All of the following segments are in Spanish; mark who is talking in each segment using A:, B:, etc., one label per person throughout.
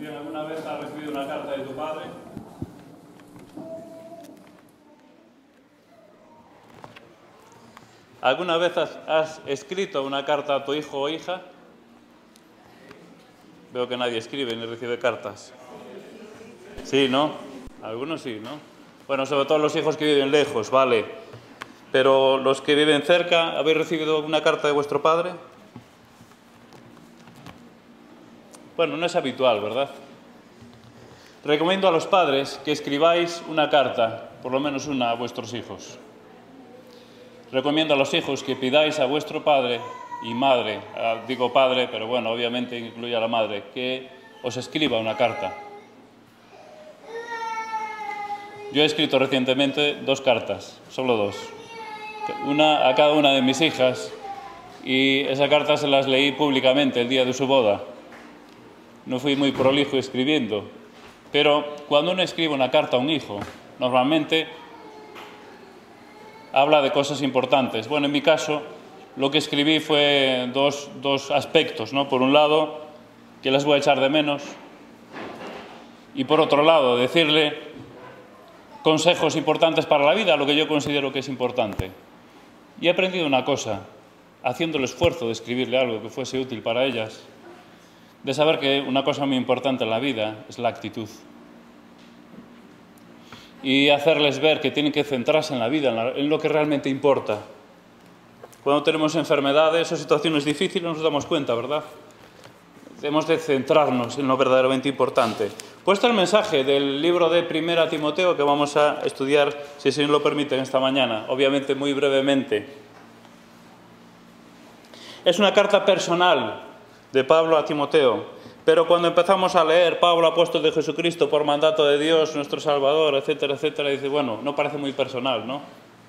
A: Bien, ¿alguna vez has recibido una carta de tu padre? ¿Alguna vez has escrito una carta a tu hijo o hija? Veo que nadie escribe ni recibe cartas. Sí, ¿no? Algunos sí, ¿no? Bueno, sobre todo los hijos que viven lejos, vale. Pero los que viven cerca, ¿habéis recibido alguna carta de vuestro padre? Bueno, no es habitual, ¿verdad? Recomiendo a los padres que escribáis una carta, por lo menos una, a vuestros hijos. Recomiendo a los hijos que pidáis a vuestro padre y madre, digo padre, pero bueno, obviamente incluye a la madre, que os escriba una carta. Yo he escrito recientemente 2 cartas, solo 2. Una a cada una de mis hijas, y esa carta se las leí públicamente el día de su boda. No fui muy prolijo escribiendo, pero cuando uno escribe una carta a un hijo, normalmente habla de cosas importantes. Bueno, en mi caso, lo que escribí fue dos aspectos, ¿no? Por un lado, que las voy a echar de menos, y por otro lado, decirle consejos importantes para la vida, lo que yo considero que es importante. Y he aprendido una cosa, haciendo el esfuerzo de escribirle algo que fuese útil para ellas, de saber que una cosa muy importante en la vida es la actitud. Y hacerles ver que tienen que centrarse en la vida, en lo que realmente importa. Cuando tenemos enfermedades o situaciones difíciles nos damos cuenta, ¿verdad? Hemos de centrarnos en lo verdaderamente importante. Pues está el mensaje del libro de 1 Timoteo que vamos a estudiar, si el Señor lo permite, esta mañana, obviamente muy brevemente. Es una carta personal de Pablo a Timoteo, pero cuando empezamos a leer Pablo, apóstol de Jesucristo, por mandato de Dios, nuestro Salvador, etcétera, etcétera, dice, bueno, no parece muy personal, ¿no?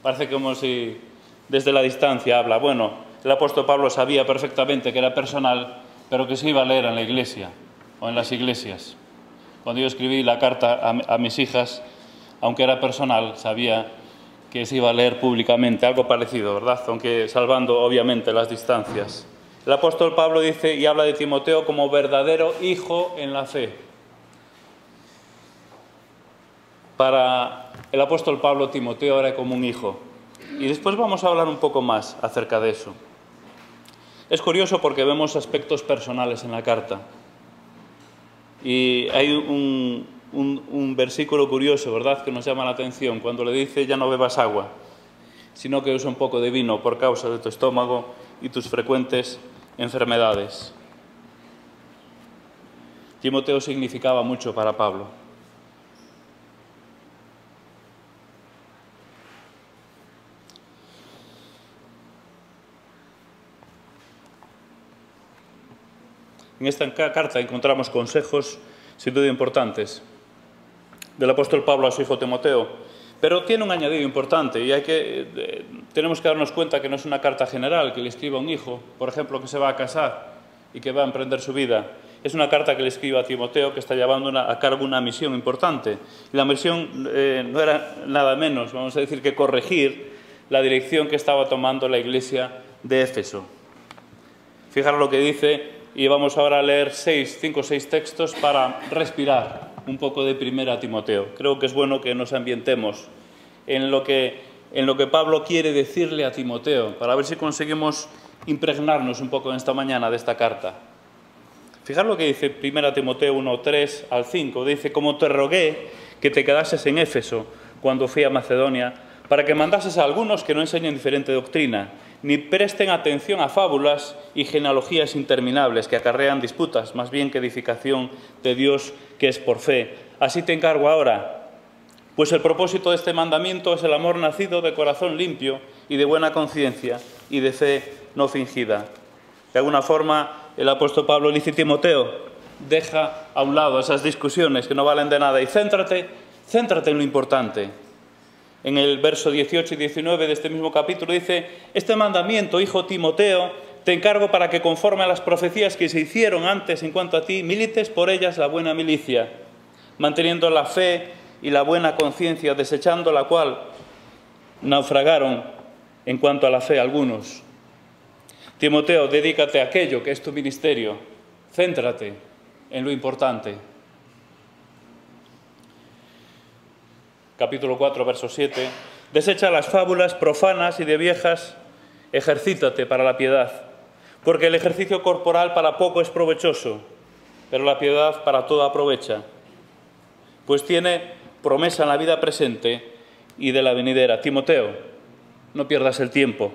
A: Parece como si desde la distancia habla. Bueno, el apóstol Pablo sabía perfectamente que era personal, pero que se iba a leer en la iglesia o en las iglesias. Cuando yo escribí la carta a mis hijas, aunque era personal, sabía que se iba a leer públicamente, algo parecido, ¿verdad? Aunque salvando obviamente las distancias. El apóstol Pablo dice y habla de Timoteo como verdadero hijo en la fe. Para el apóstol Pablo, Timoteo era como un hijo. Y después vamos a hablar un poco más acerca de eso. Es curioso porque vemos aspectos personales en la carta. Y hay un versículo curioso, ¿verdad?, que nos llama la atención, cuando le dice, ya no bebas agua, sino que usa un poco de vino por causa de tu estómago y tus frecuentes enfermedades. Timoteo significaba mucho para Pablo. En esta carta encontramos consejos sin duda importantes del apóstol Pablo a su hijo Timoteo, pero tiene un añadido importante y tenemos que darnos cuenta que no es una carta general que le escriba a un hijo, por ejemplo, que se va a casar y que va a emprender su vida. Es una carta que le escribe a Timoteo que está llevando a cabo una misión importante. Y la misión no era nada menos, vamos a decir, que corregir la dirección que estaba tomando la iglesia de Éfeso. Fijaros lo que dice. Y vamos ahora a leer 5 o 6 textos para respirar un poco de 1 Timoteo. Creo que es bueno que nos ambientemos en lo que Pablo quiere decirle a Timoteo, para ver si conseguimos impregnarnos un poco en esta mañana de esta carta. Fijaros lo que dice 1 Timoteo 1, 3 al 5. Dice, como te rogué que te quedases en Éfeso cuando fui a Macedonia, para que mandases a algunos que no enseñen diferente doctrina, ni presten atención a fábulas y genealogías interminables que acarrean disputas, más bien que edificación de Dios que es por fe. Así te encargo ahora, pues el propósito de este mandamiento es el amor nacido de corazón limpio y de buena conciencia y de fe no fingida. De alguna forma, el apóstol Pablo le dice a Timoteo, deja a un lado esas discusiones que no valen de nada y céntrate en lo importante. En el verso 18 y 19 de este mismo capítulo dice, este mandamiento, hijo Timoteo, te encargo para que conforme a las profecías que se hicieron antes en cuanto a ti, milites por ellas la buena milicia, manteniendo la fe y la buena conciencia, desechando la cual naufragaron en cuanto a la fe algunos. Timoteo, dedícate a aquello que es tu ministerio, céntrate en lo importante. capítulo 4, verso 7, desecha las fábulas profanas y de viejas, ejercítate para la piedad, porque el ejercicio corporal para poco es provechoso, pero la piedad para todo aprovecha, pues tiene promesa en la vida presente y de la venidera. Timoteo, no pierdas el tiempo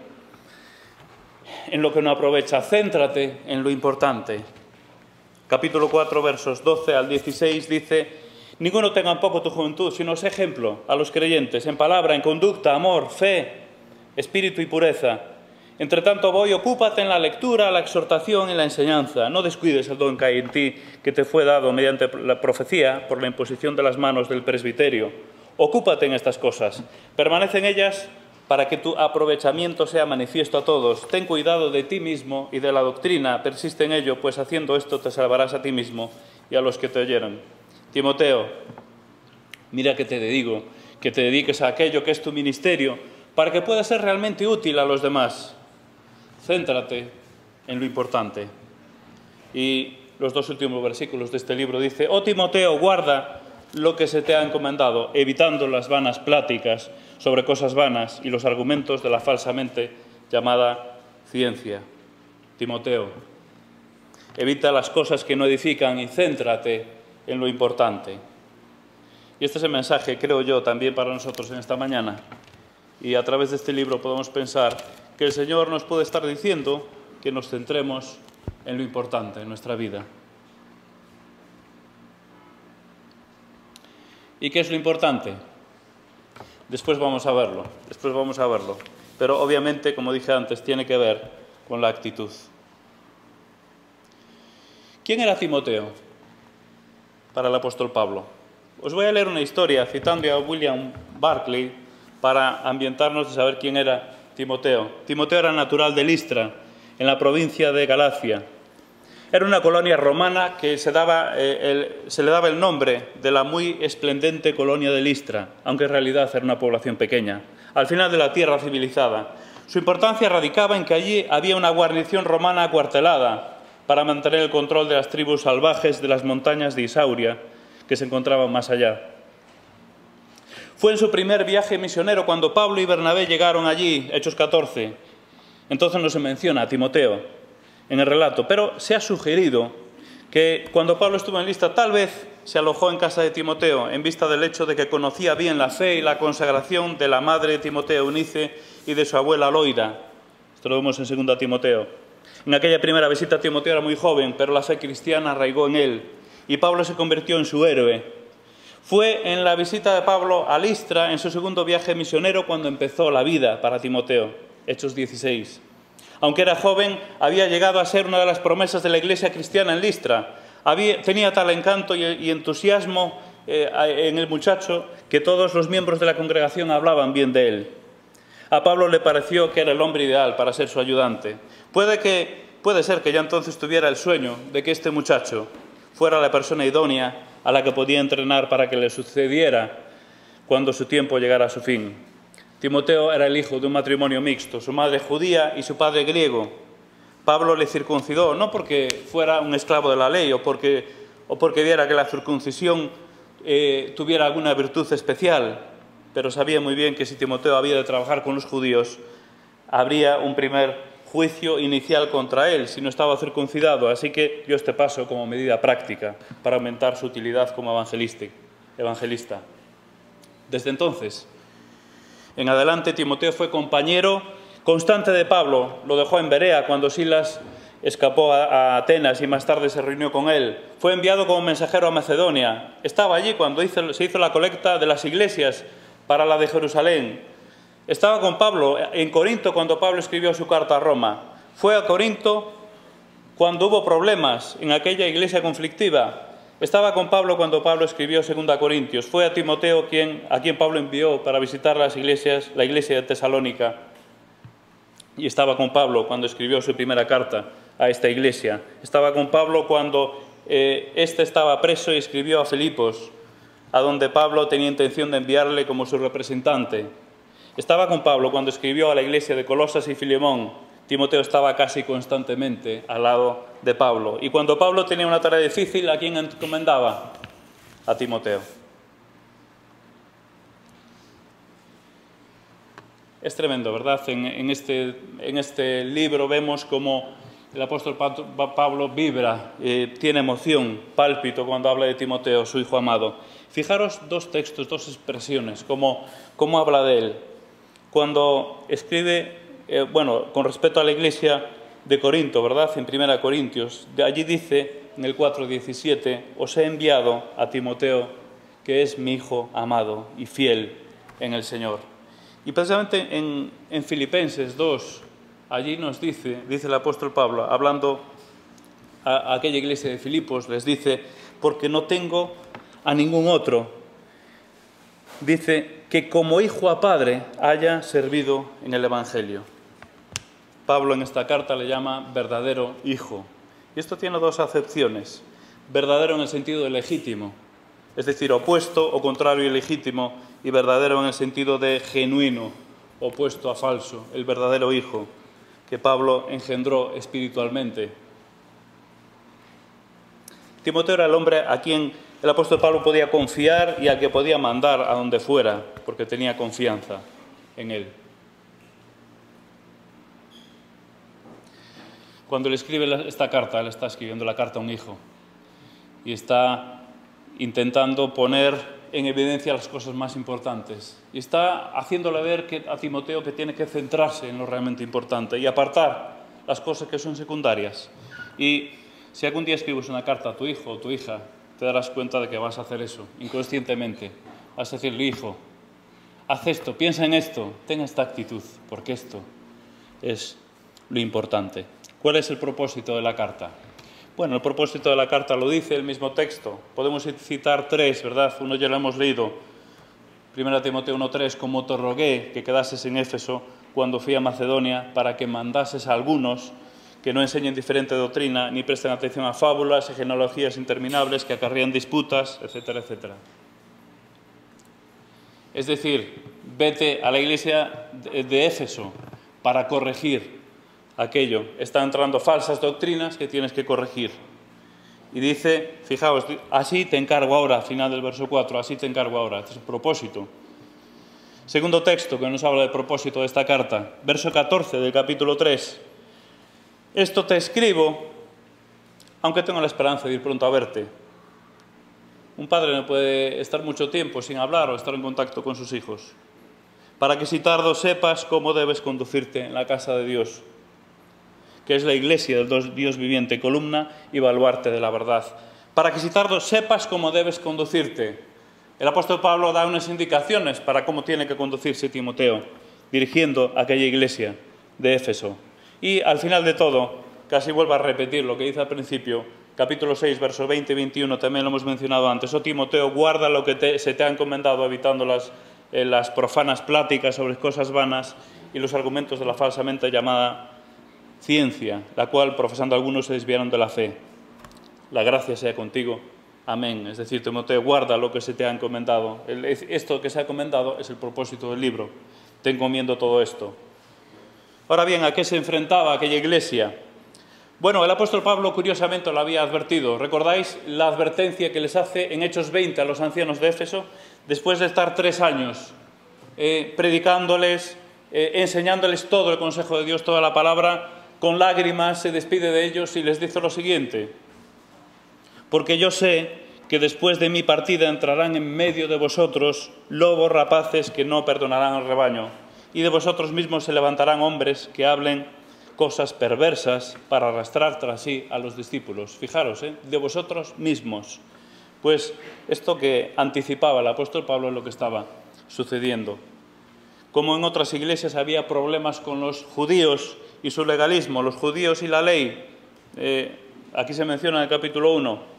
A: en lo que no aprovecha, céntrate en lo importante. Capítulo 4, versos 12 al 16 dice: ninguno tenga en poco tu juventud, sino sé ejemplo a los creyentes en palabra, en conducta, amor, fe, espíritu y pureza. Entre tanto voy, ocúpate en la lectura, la exhortación y la enseñanza. No descuides el don que hay en ti, que te fue dado mediante la profecía por la imposición de las manos del presbiterio. Ocúpate en estas cosas, permanece en ellas para que tu aprovechamiento sea manifiesto a todos. Ten cuidado de ti mismo y de la doctrina, persiste en ello, pues haciendo esto te salvarás a ti mismo y a los que te oyeron. Timoteo, mira que te digo, que te dediques a aquello que es tu ministerio, para que puedas ser realmente útil a los demás. Céntrate en lo importante. Y los dos últimos versículos de este libro dice: oh Timoteo, guarda lo que se te ha encomendado, evitando las vanas pláticas sobre cosas vanas y los argumentos de la falsamente llamada ciencia. Timoteo, evita las cosas que no edifican y céntrate en lo importante. Y este es el mensaje, creo yo, también para nosotros en esta mañana. Y a través de este libro podemos pensar que el Señor nos puede estar diciendo que nos centremos en lo importante en nuestra vida. ¿Y qué es lo importante? Después vamos a verlo. Pero obviamente, como dije antes, tiene que ver con la actitud. ¿Quién era Timoteo para el apóstol Pablo? Os voy a leer una historia citando a William Barclay para ambientarnos de saber quién era Timoteo. Timoteo era natural de Listra, en la provincia de Galacia. Era una colonia romana que se le daba el nombre de la muy esplendente colonia de Listra, aunque en realidad era una población pequeña, al final de la tierra civilizada. Su importancia radicaba en que allí había una guarnición romana acuartelada para mantener el control de las tribus salvajes de las montañas de Isauria, que se encontraban más allá. Fue en su primer viaje misionero cuando Pablo y Bernabé llegaron allí, Hechos 14. Entonces no se menciona a Timoteo en el relato, pero se ha sugerido que cuando Pablo estuvo en Listra tal vez se alojó en casa de Timoteo en vista del hecho de que conocía bien la fe y la consagración de la madre de Timoteo, Eunice, y de su abuela Loida. Esto lo vemos en 2 Timoteo. En aquella primera visita Timoteo era muy joven, pero la fe cristiana arraigó en él y Pablo se convirtió en su héroe. Fue en la visita de Pablo a Listra, en su segundo viaje misionero, cuando empezó la vida para Timoteo, Hechos 16. Aunque era joven, había llegado a ser una de las promesas de la iglesia cristiana en Listra. Tenía tal encanto y entusiasmo en el muchacho que todos los miembros de la congregación hablaban bien de él. A Pablo le pareció que era el hombre ideal para ser su ayudante. Puede ser que ya entonces tuviera el sueño de que este muchacho fuera la persona idónea a la que podía entrenar para que le sucediera cuando su tiempo llegara a su fin. Timoteo era el hijo de un matrimonio mixto, su madre judía y su padre griego. Pablo le circuncidó, no porque fuera un esclavo de la ley o porque viera que la circuncisión tuviera alguna virtud especial, pero sabía muy bien que si Timoteo había de trabajar con los judíos, habría un primer juicio inicial contra él si no estaba circuncidado, así que dio este paso como medida práctica para aumentar su utilidad como evangelista. Desde entonces en adelante, Timoteo fue compañero constante de Pablo. Lo dejó en Berea cuando Silas escapó a Atenas y más tarde se reunió con él. Fue enviado como mensajero a Macedonia. Estaba allí cuando se hizo la colecta de las iglesias para la de Jerusalén. Estaba con Pablo en Corinto cuando Pablo escribió su carta a Roma. Fue a Corinto cuando hubo problemas en aquella iglesia conflictiva. Estaba con Pablo cuando Pablo escribió 2 Corintios. Fue a Timoteo a quien Pablo envió para visitar la iglesia de Tesalónica. Y estaba con Pablo cuando escribió su primera carta a esta iglesia. Estaba con Pablo cuando éste estaba preso y escribió a Filipos, a donde Pablo tenía intención de enviarle como su representante. Estaba con Pablo cuando escribió a la iglesia de Colosas y Filemón. Timoteo estaba casi constantemente al lado de Pablo. Y cuando Pablo tenía una tarea difícil, ¿a quién encomendaba? A Timoteo. Es tremendo, ¿verdad? En este libro vemos cómo el apóstol Pablo vibra, tiene emoción, pálpito cuando habla de Timoteo, su hijo amado. Fijaros dos textos, dos expresiones, cómo habla de él. Cuando escribe, con respecto a la iglesia de Corinto, ¿verdad? En 1 Corintios, allí dice, en el 4:17, os he enviado a Timoteo, que es mi hijo amado y fiel en el Señor. Y precisamente en Filipenses 2, allí nos dice el apóstol Pablo, hablando a aquella iglesia de Filipos, les dice, porque no tengo a ningún otro, dice, que como hijo a padre haya servido en el Evangelio. Pablo en esta carta le llama verdadero hijo. Y esto tiene dos acepciones. Verdadero en el sentido de legítimo, es decir, opuesto o contrario y legítimo, y verdadero en el sentido de genuino, opuesto a falso, el verdadero hijo que Pablo engendró espiritualmente. Timoteo era el hombre a quien el apóstol Pablo podía confiar y al que podía mandar a donde fuera, porque tenía confianza en él. Cuando le escribe esta carta, él está escribiendo la carta a un hijo y está intentando poner en evidencia las cosas más importantes y está haciéndole ver a Timoteo que tiene que centrarse en lo realmente importante y apartar las cosas que son secundarias. Y si algún día escribes una carta a tu hijo o tu hija, te darás cuenta de que vas a hacer eso, inconscientemente. Vas a decirle, hijo, haz esto, piensa en esto, ten esta actitud, porque esto es lo importante. ¿Cuál es el propósito de la carta? Bueno, el propósito de la carta lo dice el mismo texto. Podemos citar tres, ¿verdad? Uno ya lo hemos leído. 1 Timoteo 1:3, como te rogué que quedases en Éfeso cuando fui a Macedonia para que mandases a algunos que no enseñen diferente doctrina, ni presten atención a fábulas y genealogías interminables que acarrean disputas, etcétera, etcétera. Es decir, vete a la iglesia de Éfeso para corregir aquello. Están entrando falsas doctrinas que tienes que corregir. Y dice, fijaos, así te encargo ahora, final del verso 4, así te encargo ahora. Este es el propósito. Segundo texto que nos habla del propósito de esta carta, verso 14 del capítulo 3. Esto te escribo, aunque tengo la esperanza de ir pronto a verte. Un padre no puede estar mucho tiempo sin hablar o estar en contacto con sus hijos, para que si tardo sepas cómo debes conducirte en la casa de Dios, que es la iglesia del Dios viviente, columna y baluarte de la verdad. Para que si tardo sepas cómo debes conducirte. El apóstol Pablo da unas indicaciones para cómo tiene que conducirse Timoteo, dirigiendo a aquella iglesia de Éfeso. Y al final de todo, casi vuelvo a repetir lo que dice al principio, capítulo 6, versos 20 y 21, también lo hemos mencionado antes. Oh Timoteo, guarda lo que se te ha encomendado, evitando las profanas pláticas sobre cosas vanas y los argumentos de la falsamente llamada ciencia, la cual, profesando algunos, se desviaron de la fe. La gracia sea contigo. Amén. Es decir, Timoteo, guarda lo que se te ha encomendado. Esto que se ha encomendado es el propósito del libro. Te encomiendo todo esto. Ahora bien, ¿a qué se enfrentaba aquella iglesia? Bueno, el apóstol Pablo curiosamente lo había advertido. ¿Recordáis la advertencia que les hace en Hechos 20 a los ancianos de Éfeso? Después de estar 3 años predicándoles, enseñándoles todo el consejo de Dios, toda la palabra, con lágrimas se despide de ellos y les dice lo siguiente: porque yo sé que después de mi partida entrarán en medio de vosotros lobos rapaces que no perdonarán al rebaño, y de vosotros mismos se levantarán hombres que hablen cosas perversas para arrastrar tras sí a los discípulos. Fijaros, de vosotros mismos. Pues esto que anticipaba el apóstol Pablo es lo que estaba sucediendo. Como en otras iglesias había problemas con los judíos y su legalismo, los judíos y la ley. Aquí se menciona en el capítulo 1.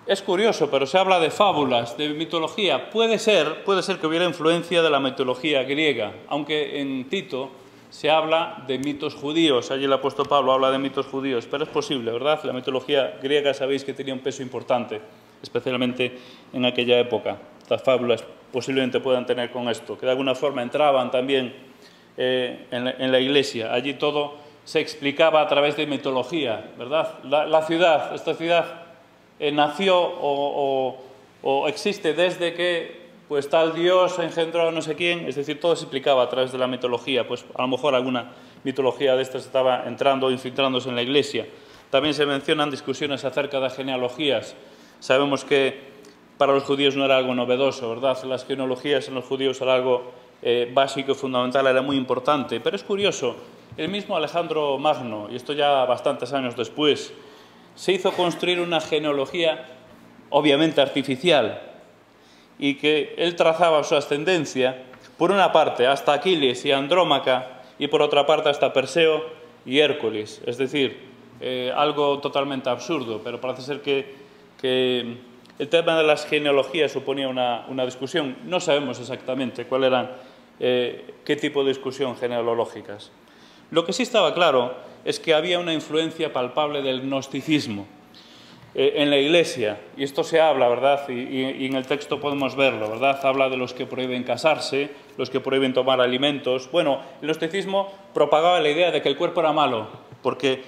A: Es curioso, pero se habla de fábulas, de mitología. Puede ser que hubiera influencia de la mitología griega, aunque en Tito se habla de mitos judíos. Allí el apóstol Pablo habla de mitos judíos, pero es posible, ¿verdad? La mitología griega sabéis que tenía un peso importante, especialmente en aquella época. Estas fábulas posiblemente puedan tener con esto, que de alguna forma entraban también en la iglesia. Allí todo se explicaba a través de mitología, ¿verdad? Esta ciudad nació o existe desde que pues tal Dios engendró a no sé quién, es decir, todo se explicaba a través de la mitología, pues a lo mejor alguna mitología de estas estaba entrando o infiltrándose en la Iglesia. También se mencionan discusiones acerca de genealogías. Sabemos que para los judíos no era algo novedoso, ¿verdad? Las genealogías en los judíos era algo básico y fundamental, era muy importante. Pero es curioso, el mismo Alejandro Magno, y esto ya bastantes años después, se hizo construir una genealogía obviamente artificial, y que él trazaba su ascendencia, por una parte hasta Aquiles y Andrómaca, y por otra parte hasta Perseo y Hércules. Es decir, algo totalmente absurdo, pero parece ser que el tema de las genealogías suponía una discusión. No sabemos exactamente cuál eran, qué tipo de discusión genealógicas. Lo que sí estaba claro es que había una influencia palpable del gnosticismo en la Iglesia, y esto se habla, ¿verdad? Y en el texto podemos verlo, ¿verdad? Habla de los que prohíben casarse, los que prohíben tomar alimentos. Bueno, el gnosticismo propagaba la idea de que el cuerpo era malo, porque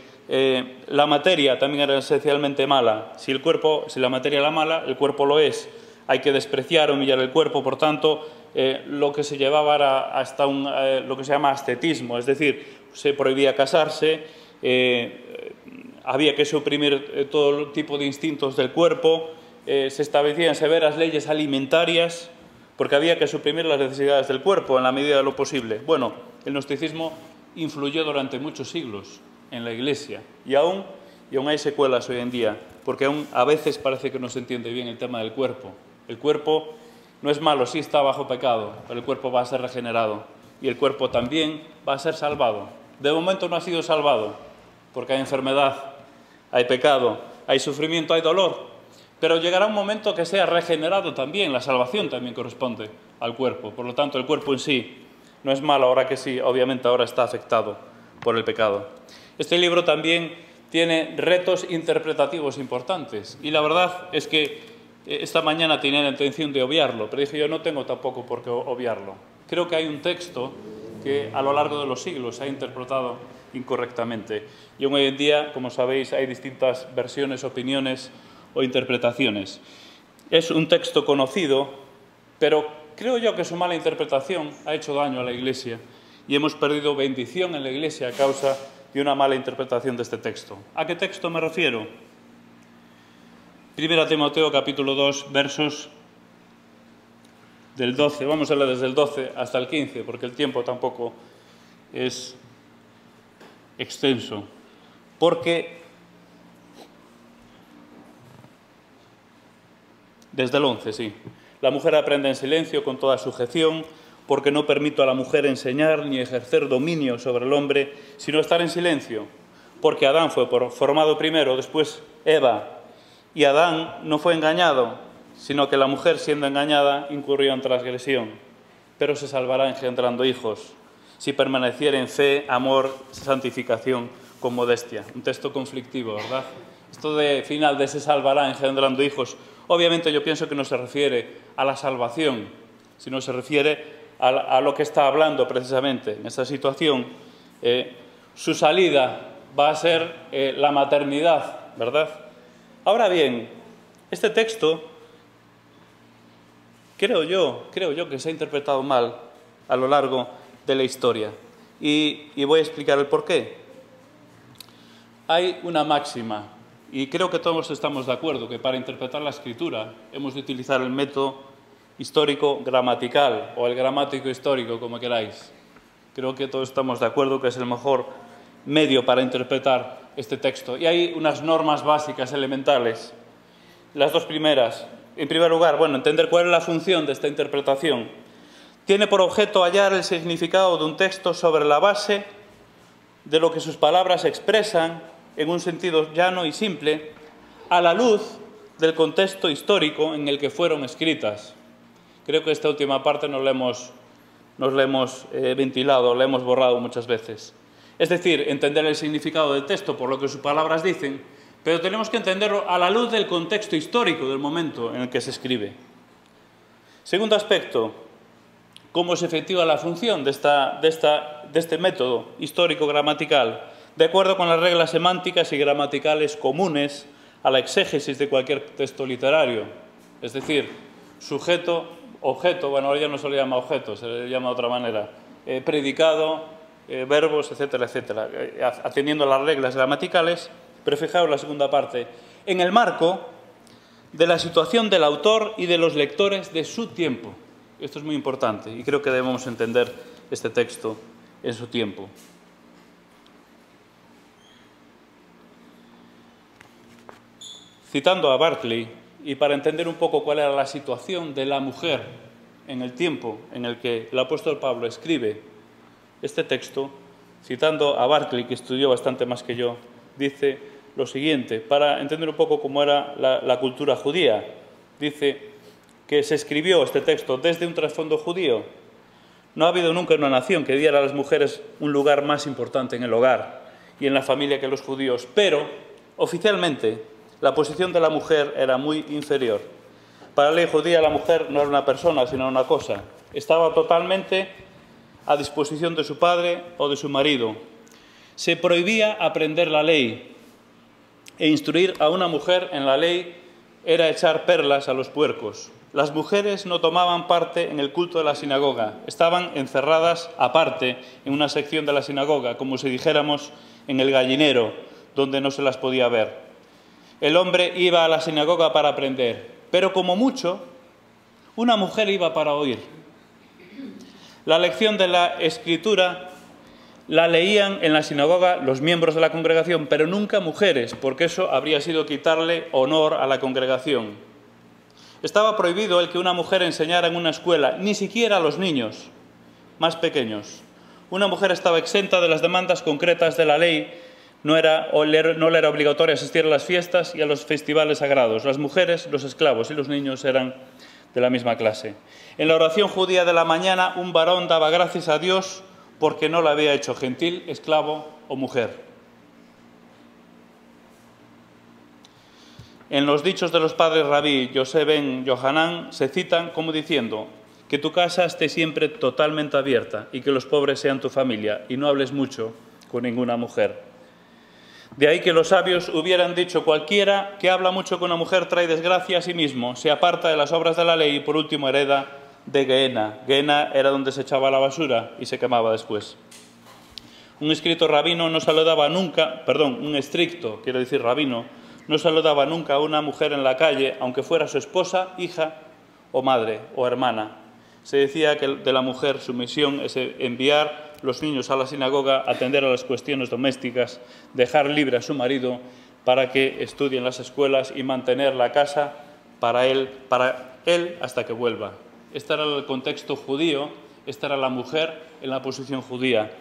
A: la materia también era esencialmente mala. Si la materia era mala, el cuerpo lo es. Hay que despreciar, humillar el cuerpo, por tanto, lo que se llevaba era hasta lo que se llama ascetismo, es decir, se prohibía casarse, había que suprimir todo tipo de instintos del cuerpo, se establecían severas leyes alimentarias, porque había que suprimir las necesidades del cuerpo en la medida de lo posible. Bueno, el gnosticismo influyó durante muchos siglos en la Iglesia, y aún hay secuelas hoy en día, porque aún a veces parece que no se entiende bien el tema del cuerpo. El cuerpo no es malo, sí está bajo pecado, pero el cuerpo va a ser regenerado, y el cuerpo también va a ser salvado. De momento no ha sido salvado, porque hay enfermedad, hay pecado, hay sufrimiento, hay dolor, pero llegará un momento que sea regenerado también, la salvación también corresponde al cuerpo. Por lo tanto, el cuerpo en sí no es malo, ahora que sí, obviamente ahora está afectado por el pecado. Este libro también tiene retos interpretativos importantes, y la verdad es que esta mañana tenía la intención de obviarlo, pero dije yo no tengo tampoco por qué obviarlo. Creo que hay un texto que a lo largo de los siglos se ha interpretado incorrectamente. Y hoy en día, como sabéis, hay distintas versiones, opiniones o interpretaciones. Es un texto conocido, pero creo yo que su mala interpretación ha hecho daño a la Iglesia y hemos perdido bendición en la Iglesia a causa de una mala interpretación de este texto. ¿A qué texto me refiero? 1 Timoteo capítulo 2, versos del 12, vamos a leer desde el 12 hasta el 15, porque el tiempo tampoco es extenso. Porque, desde el 11, sí, la mujer aprende en silencio con toda sujeción, porque no permito a la mujer enseñar ni ejercer dominio sobre el hombre, sino estar en silencio, porque Adán fue formado primero, después Eva, y Adán no fue engañado, sino que la mujer, siendo engañada, incurrió en transgresión, pero se salvará engendrando hijos, si permaneciera en fe, amor, santificación con modestia. Un texto conflictivo, ¿verdad? Esto de final de se salvará engendrando hijos, obviamente yo pienso que no se refiere a la salvación, sino se refiere a lo que está hablando precisamente en esta situación. Su salida va a ser la maternidad, ¿verdad? Ahora bien, este texto creo yo que se ha interpretado mal a lo largo de la historia. Y voy a explicar el porqué. Hay una máxima, y creo que todos estamos de acuerdo, que para interpretar la Escritura hemos de utilizar el método histórico-gramatical, o el gramático histórico, como queráis. Creo que todos estamos de acuerdo que es el mejor medio para interpretar este texto. Y hay unas normas básicas, elementales. Las dos primeras. En primer lugar, entender cuál es la función de esta interpretación. Tiene por objeto hallar el significado de un texto sobre la base de lo que sus palabras expresan en un sentido llano y simple, a la luz del contexto histórico en el que fueron escritas. Creo que esta última parte nos la hemos ventilado, la hemos borrado muchas veces. Es decir, entender el significado del texto por lo que sus palabras dicen, pero tenemos que entenderlo a la luz del contexto histórico del momento en el que se escribe. Segundo aspecto, cómo se efectúa la función de este método histórico-gramatical, de acuerdo con las reglas semánticas y gramaticales comunes a la exégesis de cualquier texto literario. Es decir, sujeto, objeto, bueno, ahora ya no se le llama objeto, se le llama de otra manera, predicado, verbos, etcétera, etcétera, atendiendo a las reglas gramaticales, pero fijaos la segunda parte, en el marco de la situación del autor y de los lectores de su tiempo. Esto es muy importante y creo que debemos entender este texto en su tiempo. Citando a Barclay, y para entender un poco cuál era la situación de la mujer en el tiempo en el que el apóstol Pablo escribe este texto, citando a Barclay, que estudió bastante más que yo, dice lo siguiente, para entender un poco cómo era la cultura judía. Dice que se escribió este texto desde un trasfondo judío. No ha habido nunca una nación que diera a las mujeres un lugar más importante en el hogar y en la familia que los judíos, pero oficialmente la posición de la mujer era muy inferior. Para la ley judía la mujer no era una persona, sino una cosa. Estaba totalmente a disposición de su padre o de su marido. Se prohibía aprender la ley e instruir a una mujer en la ley era echar perlas a los puercos. Las mujeres no tomaban parte en el culto de la sinagoga, estaban encerradas aparte en una sección de la sinagoga, como si dijéramos en el gallinero, donde no se las podía ver. El hombre iba a la sinagoga para aprender, pero como mucho, una mujer iba para oír. La lección de la Escritura la leían en la sinagoga los miembros de la congregación, pero nunca mujeres, porque eso habría sido quitarle honor a la congregación. Estaba prohibido el que una mujer enseñara en una escuela, ni siquiera a los niños más pequeños. Una mujer estaba exenta de las demandas concretas de la ley. No le era obligatorio asistir a las fiestas y a los festivales sagrados. Las mujeres, los esclavos y los niños eran de la misma clase. En la oración judía de la mañana, un varón daba gracias a Dios porque no la había hecho gentil, esclavo o mujer. En los dichos de los padres Rabí Yosef ben Yohanan se citan como diciendo que tu casa esté siempre totalmente abierta y que los pobres sean tu familia y no hables mucho con ninguna mujer. De ahí que los sabios hubieran dicho: cualquiera que habla mucho con una mujer trae desgracia a sí mismo, se aparta de las obras de la ley y por último hereda de Gehenna. Gehenna era donde se echaba la basura y se quemaba después. Un estricto rabino no saludaba nunca a una mujer en la calle, aunque fuera su esposa, hija o madre o hermana. Se decía que de la mujer su misión es enviar los niños a la sinagoga, atender a las cuestiones domésticas, dejar libre a su marido para que estudie en las escuelas y mantener la casa para él hasta que vuelva. Este era el contexto judío, esta era la mujer en la posición judía.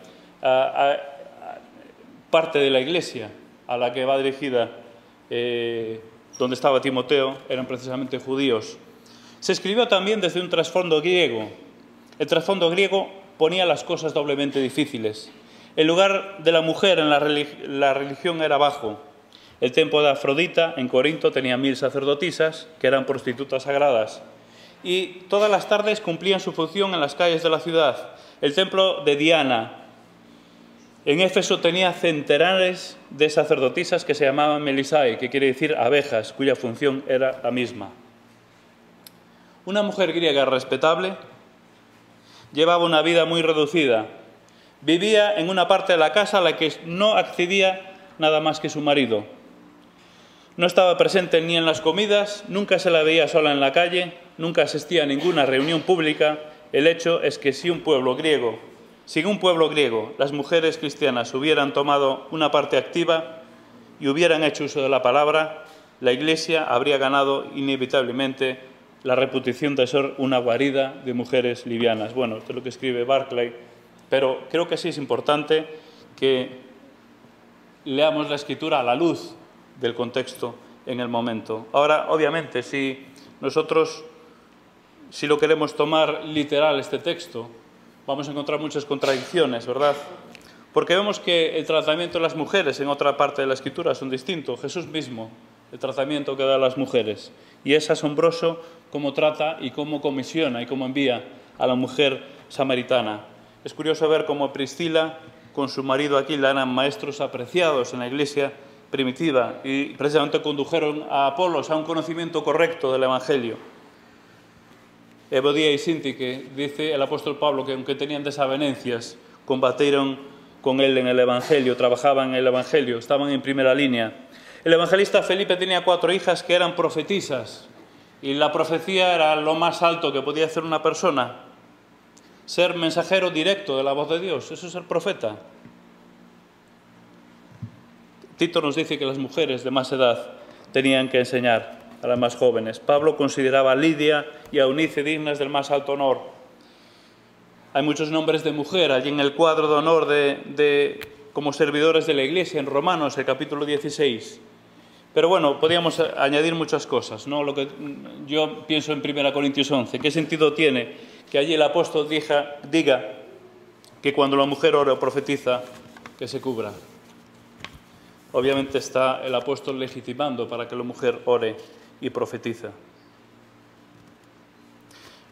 A: Parte de la iglesia a la que va dirigida, donde estaba Timoteo, eran precisamente judíos. Se escribió también desde un trasfondo griego. El trasfondo griego ponía las cosas doblemente difíciles. El lugar de la mujer en la religión era bajo. El templo de Afrodita en Corinto tenía 1000 sacerdotisas, que eran prostitutas sagradas, y todas las tardes cumplían su función en las calles de la ciudad. El templo de Diana en Éfeso tenía centenares de sacerdotisas que se llamaban Melisai, que quiere decir abejas, cuya función era la misma. Una mujer griega respetable llevaba una vida muy reducida. Vivía en una parte de la casa a la que no accedía nada más que su marido. No estaba presente ni en las comidas, nunca se la veía sola en la calle, nunca asistía a ninguna reunión pública. El hecho es que si en un pueblo griego, las mujeres cristianas hubieran tomado una parte activa y hubieran hecho uso de la palabra, la Iglesia habría ganado inevitablemente la reputación de ser una guarida de mujeres livianas. Bueno, esto es lo que escribe Barclay, pero creo que sí es importante que leamos la Escritura a la luz del contexto en el momento. Ahora, obviamente, si lo queremos tomar literal este texto, vamos a encontrar muchas contradicciones, ¿verdad? Porque vemos que el tratamiento de las mujeres en otra parte de la Escritura son distintos. Jesús mismo, el tratamiento que da a las mujeres. Y es asombroso cómo trata y cómo comisiona y cómo envía a la mujer samaritana. Es curioso ver cómo Priscila con su marido Aquila eran maestros apreciados en la iglesia primitiva y precisamente condujeron a Apolos a un conocimiento correcto del Evangelio. Evodia y Síntique, dice el apóstol Pablo que aunque tenían desavenencias, combatieron con él en el Evangelio, trabajaban en el Evangelio, estaban en primera línea. El evangelista Felipe tenía 4 hijas que eran profetisas y la profecía era lo más alto que podía hacer una persona. Ser mensajero directo de la voz de Dios, eso es ser profeta. Tito nos dice que las mujeres de más edad tenían que enseñar a las más jóvenes. Pablo consideraba a Lidia y a Eunice dignas del más alto honor. Hay muchos nombres de mujer allí en el cuadro de honor como servidores de la Iglesia en Romanos, el capítulo 16. Pero bueno, podríamos añadir muchas cosas, ¿no? Lo que yo pienso en 1 Corintios 11. ¿Qué sentido tiene que allí el apóstol diga que cuando la mujer ora o profetiza, que se cubra? Obviamente está el apóstol legitimando para que la mujer ore y profetiza.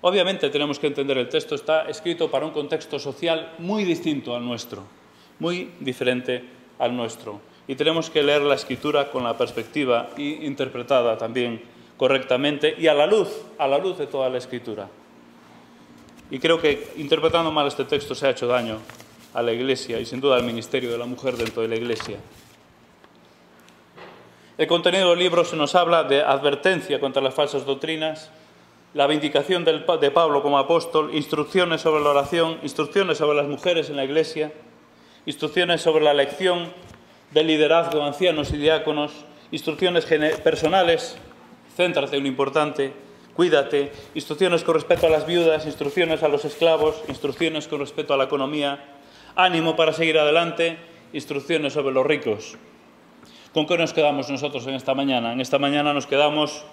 A: Obviamente tenemos que entender el texto, está escrito para un contexto social muy distinto al nuestro, muy diferente al nuestro. Y tenemos que leer la Escritura con la perspectiva y interpretada también correctamente y a la luz de toda la Escritura. Y creo que interpretando mal este texto se ha hecho daño a la Iglesia y sin duda al ministerio de la mujer dentro de la Iglesia. El contenido del libro se nos habla de advertencia contra las falsas doctrinas, la vindicación de Pablo como apóstol, instrucciones sobre la oración, instrucciones sobre las mujeres en la Iglesia, instrucciones sobre la elección del liderazgo de ancianos y diáconos, instrucciones personales, céntrate en lo importante, cuídate, instrucciones con respecto a las viudas, instrucciones a los esclavos, instrucciones con respecto a la economía, ánimo para seguir adelante, instrucciones sobre los ricos. ¿Con qué nos quedamos nosotros en esta mañana? En esta mañana nos quedamos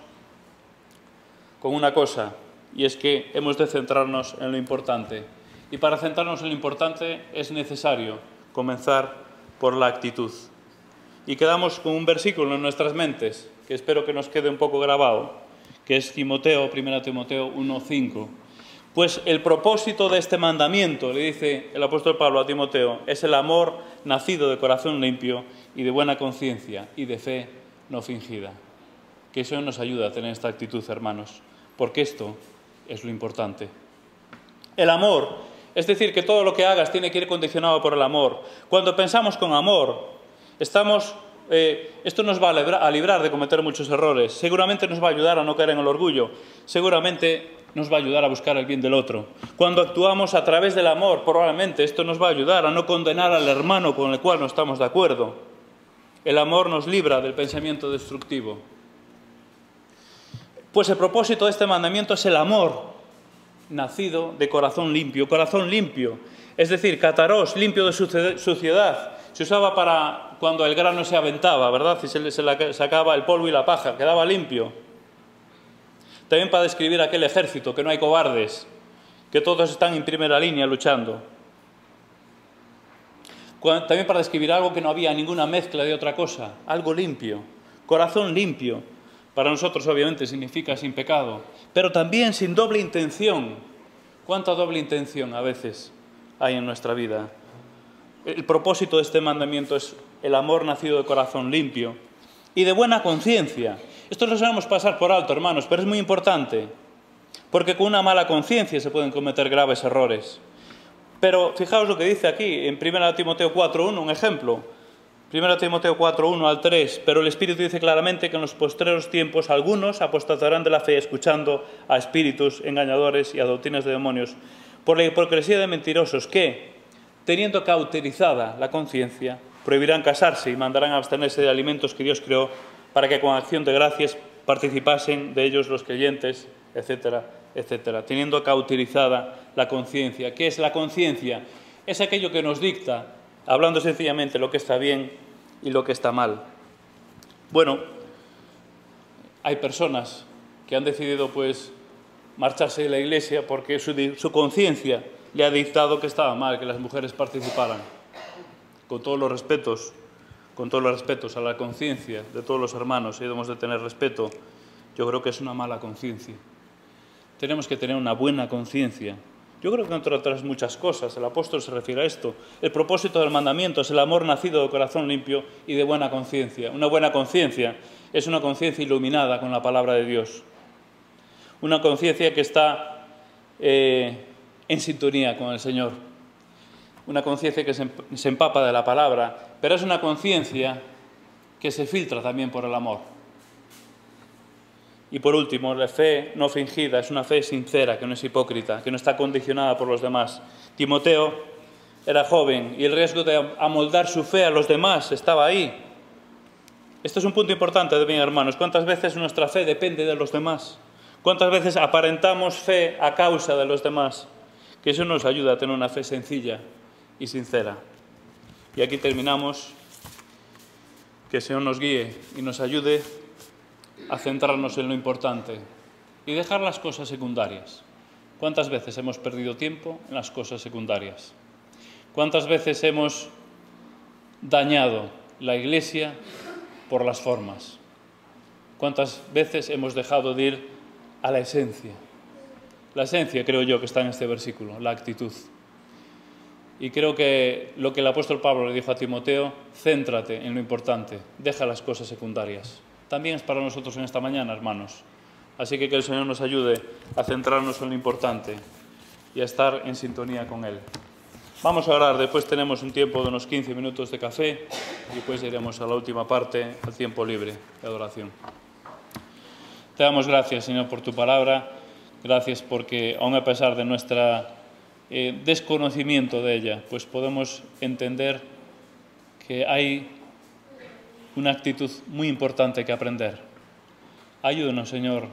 A: con una cosa, y es que hemos de centrarnos en lo importante. Y para centrarnos en lo importante es necesario comenzar por la actitud. Y quedamos con un versículo en nuestras mentes, que espero que nos quede un poco grabado, que es 1 Timoteo 1:5. Pues el propósito de este mandamiento, le dice el apóstol Pablo a Timoteo, es el amor nacido de corazón limpio y de buena conciencia y de fe no fingida. Que eso nos ayuda a tener esta actitud, hermanos, porque esto es lo importante. El amor, es decir, que todo lo que hagas tiene que ir condicionado por el amor. Cuando pensamos con amor, esto nos va a librar de cometer muchos errores. Seguramente nos va a ayudar a no caer en el orgullo. Seguramente nos va a ayudar a buscar el bien del otro. Cuando actuamos a través del amor, probablemente esto nos va a ayudar a no condenar al hermano con el cual no estamos de acuerdo. El amor nos libra del pensamiento destructivo. Pues el propósito de este mandamiento es el amor nacido de corazón limpio. Corazón limpio, es decir, kataros, limpio de suciedad. Se usaba para cuando el grano se aventaba, ¿verdad? Y se le sacaba el polvo y la paja, quedaba limpio. También para describir aquel ejército, que no hay cobardes, que todos están en primera línea luchando. También para describir algo que no había ninguna mezcla de otra cosa, algo limpio, corazón limpio. Para nosotros obviamente significa sin pecado, pero también sin doble intención. ¿Cuánta doble intención a veces hay en nuestra vida? El propósito de este mandamiento es el amor nacido de corazón limpio y de buena conciencia. Esto lo sabemos pasar por alto, hermanos, pero es muy importante, porque con una mala conciencia se pueden cometer graves errores. Pero fijaos lo que dice aquí, en 1 Timoteo 4:1, un ejemplo. 1 Timoteo 4:1 al 3, pero el Espíritu dice claramente que en los postreros tiempos algunos apostatarán de la fe escuchando a espíritus engañadores y a doctrinas de demonios, por la hipocresía de mentirosos que, teniendo cauterizada la conciencia, prohibirán casarse y mandarán a abstenerse de alimentos que Dios creó para que con acción de gracias participasen de ellos los creyentes, etcétera, etcétera. Teniendo cauterizada la conciencia. ¿Qué es la conciencia? Es aquello que nos dicta, hablando sencillamente, lo que está bien y lo que está mal. Bueno, hay personas que han decidido pues marcharse de la Iglesia porque su conciencia le ha dictado que estaba mal que las mujeres participaran. Con todos los respetos a la conciencia de todos los hermanos, y debemos de tener respeto, yo creo que es una mala conciencia. Tenemos que tener una buena conciencia. Yo creo que entre otras muchas cosas, el apóstol se refiere a esto. El propósito del mandamiento es el amor nacido de corazón limpio y de buena conciencia. Una buena conciencia es una conciencia iluminada con la palabra de Dios. Una conciencia que está en sintonía con el Señor. Una conciencia que se empapa de la palabra, pero es una conciencia que se filtra también por el amor. Y por último, la fe no fingida es una fe sincera, que no es hipócrita, que no está condicionada por los demás. Timoteo era joven y el riesgo de amoldar su fe a los demás estaba ahí. Esto es un punto importante, bien, hermanos. ¿Cuántas veces nuestra fe depende de los demás? ¿Cuántas veces aparentamos fe a causa de los demás? Que eso nos ayuda a tener una fe sencilla y sincera. Y aquí terminamos. Que el Señor nos guíe y nos ayude a centrarnos en lo importante y dejar las cosas secundarias. ¿Cuántas veces hemos perdido tiempo en las cosas secundarias? ¿Cuántas veces hemos dañado la Iglesia por las formas? ¿Cuántas veces hemos dejado de ir a la esencia? La esencia, creo yo, que está en este versículo, la actitud. Y creo que lo que el apóstol Pablo le dijo a Timoteo, céntrate en lo importante, deja las cosas secundarias. También es para nosotros en esta mañana, hermanos. Así que el Señor nos ayude a centrarnos en lo importante y a estar en sintonía con Él. Vamos a orar, después tenemos un tiempo de unos 15 minutos de café y después iremos a la última parte, al tiempo libre de adoración. Te damos gracias, Señor, por tu palabra. Gracias porque, aun a pesar de nuestra desconocimiento de ella, pues podemos entender que hay una actitud muy importante que aprender. Ayúdanos, Señor,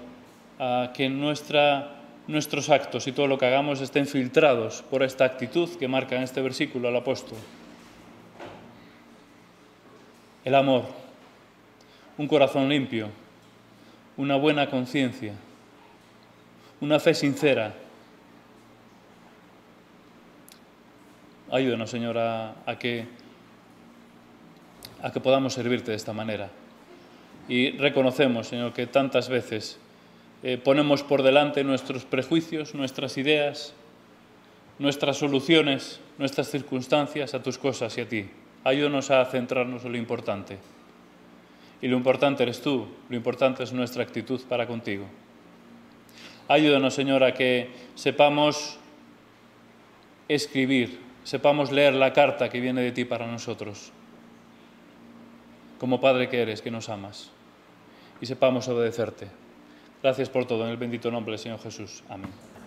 A: a que nuestros actos y todo lo que hagamos estén filtrados por esta actitud que marca en este versículo el apóstol. El amor, un corazón limpio, una buena conciencia, una fe sincera. Ayúdanos, Señor, a que podamos servirte de esta manera. Y reconocemos, Señor, que tantas veces ponemos por delante nuestros prejuicios, nuestras ideas, nuestras soluciones, nuestras circunstancias a tus cosas y a ti. Ayúdanos a centrarnos en lo importante. Y lo importante eres tú, lo importante es nuestra actitud para contigo. Ayúdanos, Señor, a que sepamos escribir, sepamos leer la carta que viene de ti para nosotros, como Padre que eres, que nos amas, y sepamos obedecerte. Gracias por todo, en el bendito nombre del Señor Jesús. Amén.